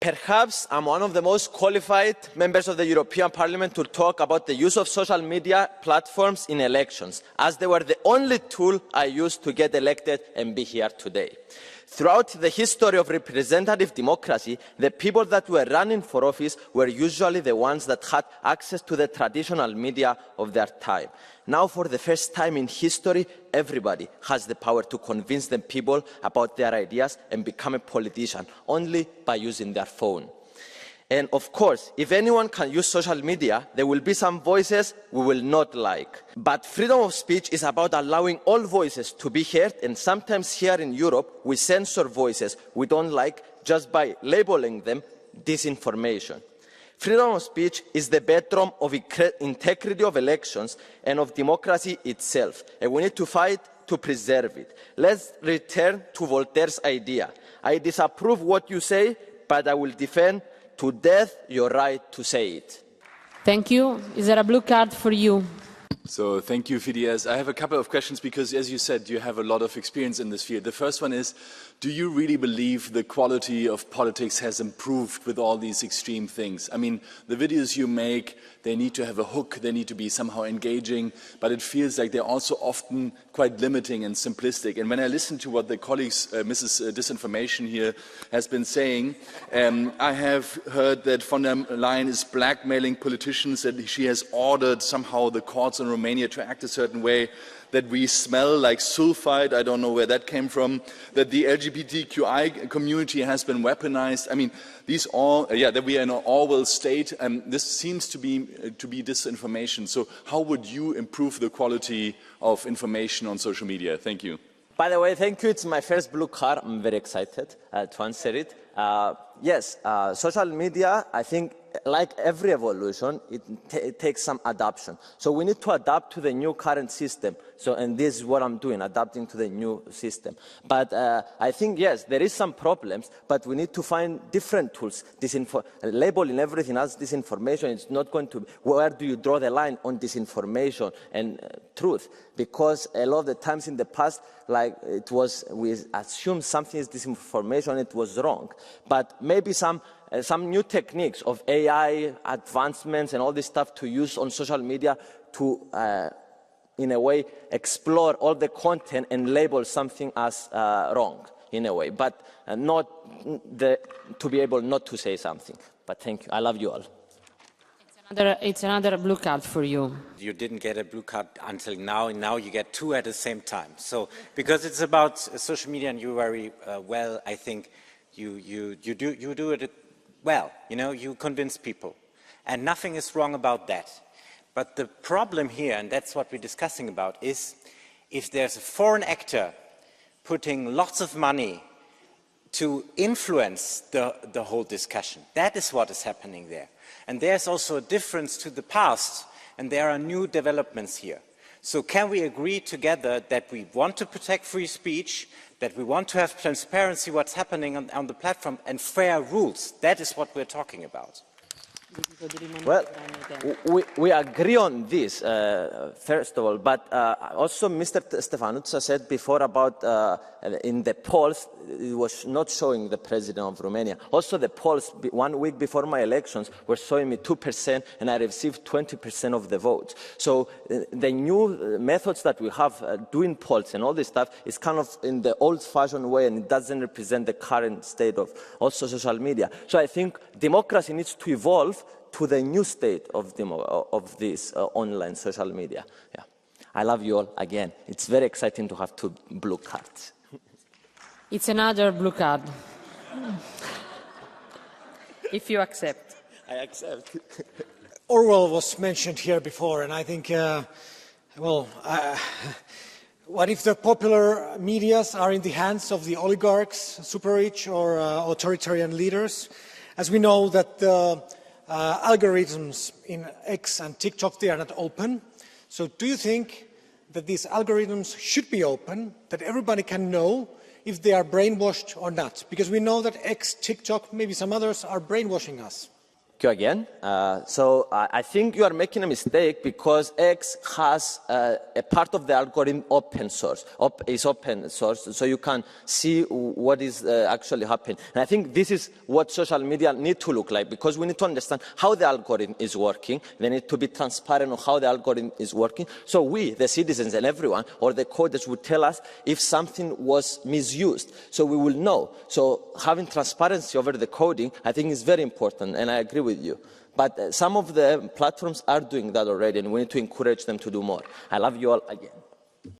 Perhaps I'm one of the most qualified members of the European Parliament to talk about the use of social media platforms in elections, as they were the only tool I used to get elected and be here today. Throughout the history of representative democracy, the people that were running for office were usually the ones that had access to the traditional media of their time. Now, for the first time in history, everybody has the power to convince the people about their ideas and become a politician only by using their phone. And of course, if anyone can use social media, there will be some voices we will not like. But freedom of speech is about allowing all voices to be heard, and sometimes here in Europe, we censor voices we don't like just by labeling them disinformation. Freedom of speech is the bedrock of integrity of elections and of democracy itself, and we need to fight to preserve it. Let's return to Voltaire's idea. I disapprove what you say, but I will defend to death your right to say it. Thank you. Is there a blue card for you? So thank you, Fidias. I have a couple of questions because, as you said, you have a lot of experience in this field. The first one is, do you really believe the quality of politics has improved with all these extreme things? I mean, the videos you make, they need to have a hook, they need to be somehow engaging, but it feels like they're also often quite limiting and simplistic. And when I listen to what the colleagues, Mrs. Disinformation here, has been saying, I have heard that von der Leyen is blackmailing politicians, that she has ordered somehow the courts in Romania to act a certain way, that we smell like sulfide, I don't know where that came from, that the LGBTQI community has been weaponized. I mean, these all, that we are in an Orwell state, and this seems to be disinformation. So how would you improve the quality of information on social media? Thank you. By the way, thank you. It's my first blue card. I'm very excited to answer it. Yes, social media, I think, like every evolution, it takes some adaptation. So we need to adapt to the new current system. So, and this is what I'm doing, adapting to the new system. But I think, yes, there is some problems, but we need to find different tools. Labeling everything as disinformation, it's not going to, where do you draw the line on disinformation and truth? Because a lot of the times in the past, like it was, we assumed something is disinformation, it was wrong. But maybe some new techniques of AI advancements and all this stuff to use on social media to, in a way, explore all the content and label something as wrong, in a way, but not to be able not to say something. But thank you. I love you all. It's another blue card for you. You didn't get a blue card until now, and now you get two at the same time. So, because it's about social media, and you very well, I think you do it well. You know, you convince people, and nothing is wrong about that. But the problem here, and that's what we're discussing about, is if there's a foreign actor putting lots of money to influence the whole discussion. That is what is happening there. And there's also a difference to the past, and there are new developments here. So can we agree together that we want to protect free speech, that we want to have transparency what's happening on the platform, and fair rules? That is what we're talking about. Well, we agree on this, first of all, but also Mr. Stefanuța said before about in the polls, it was not showing the president of Romania. Also the polls, 1 week before my elections, were showing me 2%, and I received 20% of the votes. So the new methods that we have doing polls and all this stuff is kind of in the old-fashioned way, and it doesn't represent the current state of also social media. So I think democracy needs to evolve to the new state of this online social media. Yeah. I love you all again. It's very exciting to have 2 blue cards. It's another blue card. If you accept. I accept. Orwell was mentioned here before, and I think, what if the popular medias are in the hands of the oligarchs, super rich, or authoritarian leaders? As we know that the algorithms in X and TikTok, they are not open. So do you think that these algorithms should be open, that everybody can know if they are brainwashed or not? Because we know that X, TikTok, maybe some others are brainwashing us. you again. So I think you are making a mistake because X has a part of the algorithm open source, is open source, so you can see what is actually happening. And I think this is what social media need to look like, because we need to understand how the algorithm is working. They need to be transparent on how the algorithm is working. So we, the citizens and everyone, or the coders would tell us if something was misused, so we will know. So having transparency over the coding, I think, is very important, and I agree with you. But some of the platforms are doing that already, and we need to encourage them to do more. I love you all again.